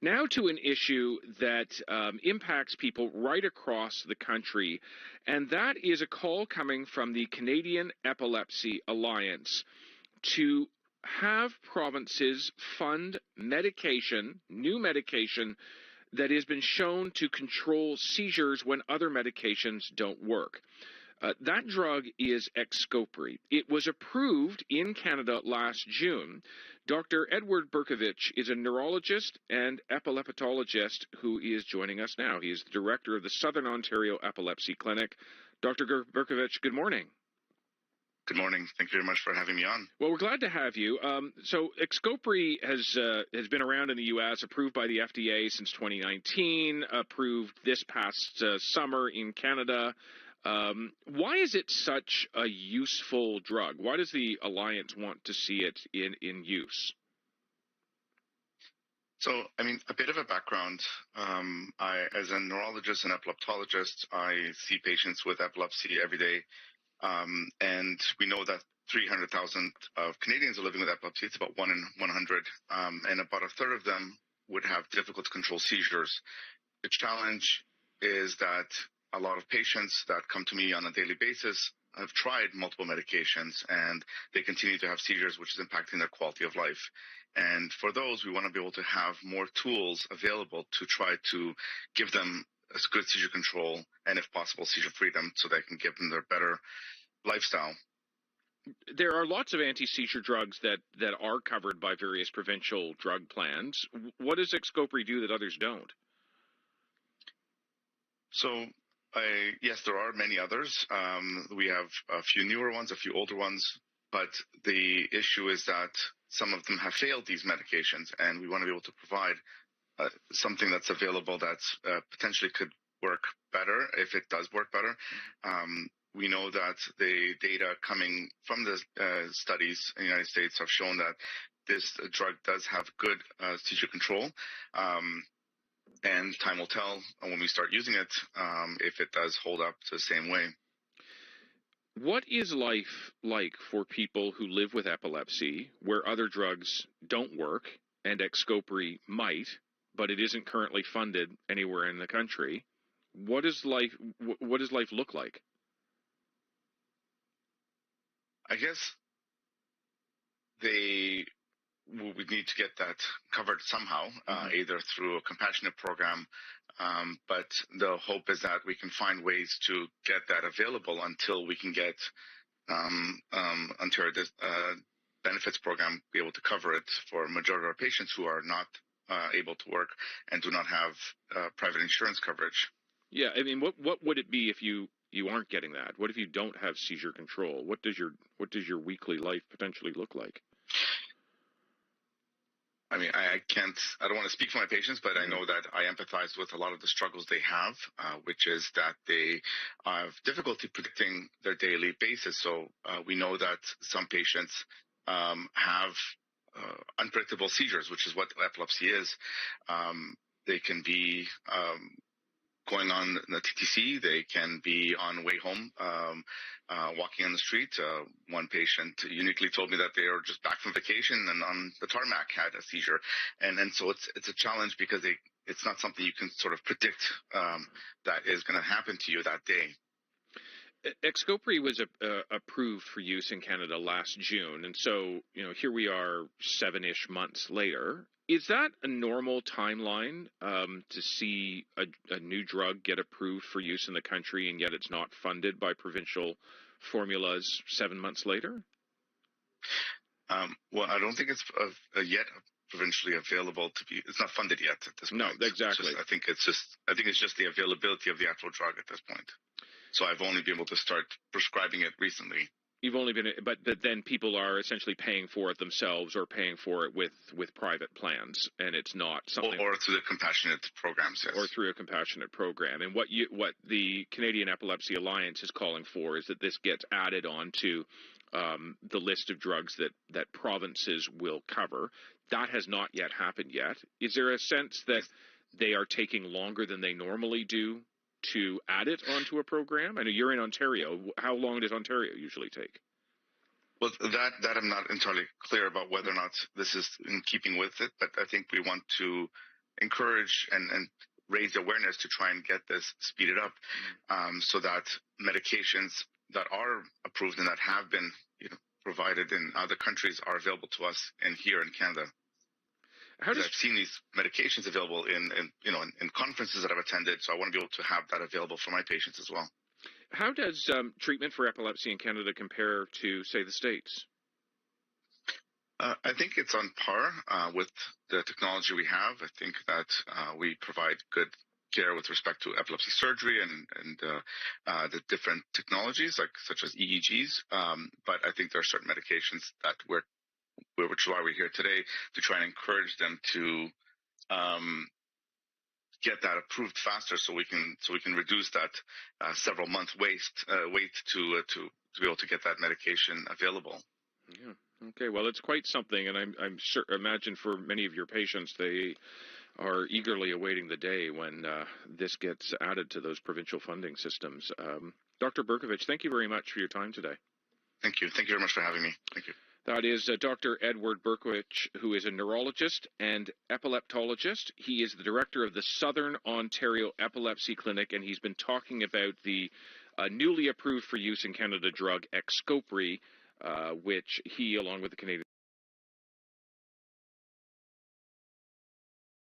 Now to an issue that impacts people right across the country, and that is a call coming from the Canadian Epilepsy Alliance to have provinces fund medication, new medication, that has been shown to control seizures when other medications don't work. That drug is Xcopri. It was approved in Canada last June. Dr. Eduard Bercovici is a neurologist and epileptologist who is joining us now. He is the director of the Southern Ontario Epilepsy Clinic. Dr. Bercovici, good morning. Good morning. Thank you very much for having me on. Well, we're glad to have you. So Xcopri has been around in the U.S., approved by the FDA since 2019, approved this past summer in Canada. Why is it such a useful drug? Why does the Alliance want to see it in use? So, a bit of a background. As a neurologist and epileptologist, I see patients with epilepsy every day. And we know that 300,000 of Canadians are living with epilepsy. It's about 1 in 100. And about a third of them would have difficult to control seizures. The challenge is that a lot of patients that come to me on a daily basis have tried multiple medications and they continue to have seizures, which is impacting their quality of life. And for those, we want to be able to have more tools available to try to give them a good seizure control and, if possible, seizure freedom so they can give them their better lifestyle. There are lots of anti-seizure drugs that are covered by various provincial drug plans. What does Xcopri do that others don't? So, yes, there are many others. We have a few newer ones, a few older ones, but the issue is that some of them have failed these medications, and we want to be able to provide something that's available that's potentially could work better if it does work better. We know that the data coming from the studies in the United States have shown that this drug does have good seizure control. And time will tell when we start using it if it does hold up the same way. What is life like for people who live with epilepsy where other drugs don't work and Xcopri might, but it isn't currently funded anywhere in the country? What does life look like? I guess we need to get that covered somehow, either through a compassionate program. But the hope is that we can find ways to get that available until we can get until this benefits program be able to cover it for a majority of our patients who are not able to work and do not have private insurance coverage. Yeah, what would it be if you aren't getting that? What if you don't have seizure control? What does your weekly life potentially look like? I don't want to speak for my patients, but I know that I empathize with a lot of the struggles they have, which is that they have difficulty predicting their daily basis. So we know that some patients have unpredictable seizures, which is what epilepsy is. They can be going on the TTC, they can be on way home, walking on the street. One patient uniquely told me that they were just back from vacation and on the tarmac had a seizure. And so it's a challenge because it's not something you can sort of predict that is going to happen to you that day. Xcopri was approved for use in Canada last June, and so here we are 7-ish months later. Is that a normal timeline to see a new drug get approved for use in the country, and yet it's not funded by provincial formulas 7 months later? Well, I don't think it's yet provincially available to be. It's not funded yet at this point. No, exactly. I think it's just the availability of the actual drug at this point. So I've only been able to start prescribing it recently. You've only been, but then people are essentially paying for it themselves or paying for it with private plans, and it's not something. Or through the compassionate programs, yes. Or through a compassionate program. And what the Canadian Epilepsy Alliance is calling for is that this gets added on to the list of drugs that provinces will cover. That has not yet happened yet. Is there a sense that they are taking longer than they normally do to add it onto a program? I know you're in Ontario. How long does Ontario usually take? Well, that I'm not entirely clear about whether or not this is in keeping with it, but I think we want to encourage and raise awareness to try and get this speeded up, so that medications that are approved and that have been provided in other countries are available to us here in Canada. I've seen these medications available in conferences that I've attended, so I want to be able to have that available for my patients as well. How does treatment for epilepsy in Canada compare to, say, the States? I think it's on par with the technology we have. I think that we provide good care with respect to epilepsy surgery and the different technologies, such as EEGs. But I think there are certain medications that which is why we're here today, to try and encourage them to get that approved faster, so we can reduce that several month wait to be able to get that medication available. Yeah. Okay. Well, it's quite something, and I'm sure. Imagine for many of your patients, they are eagerly awaiting the day when this gets added to those provincial funding systems. Dr. Bercovici, thank you very much for your time today. Thank you. Thank you very much for having me. Thank you. That is Dr. Eduard Bercovici, who is a neurologist and epileptologist. He is the director of the Southern Ontario Epilepsy Clinic, and he's been talking about the newly approved for use in Canada drug Xcopri, which he, along with the Canadian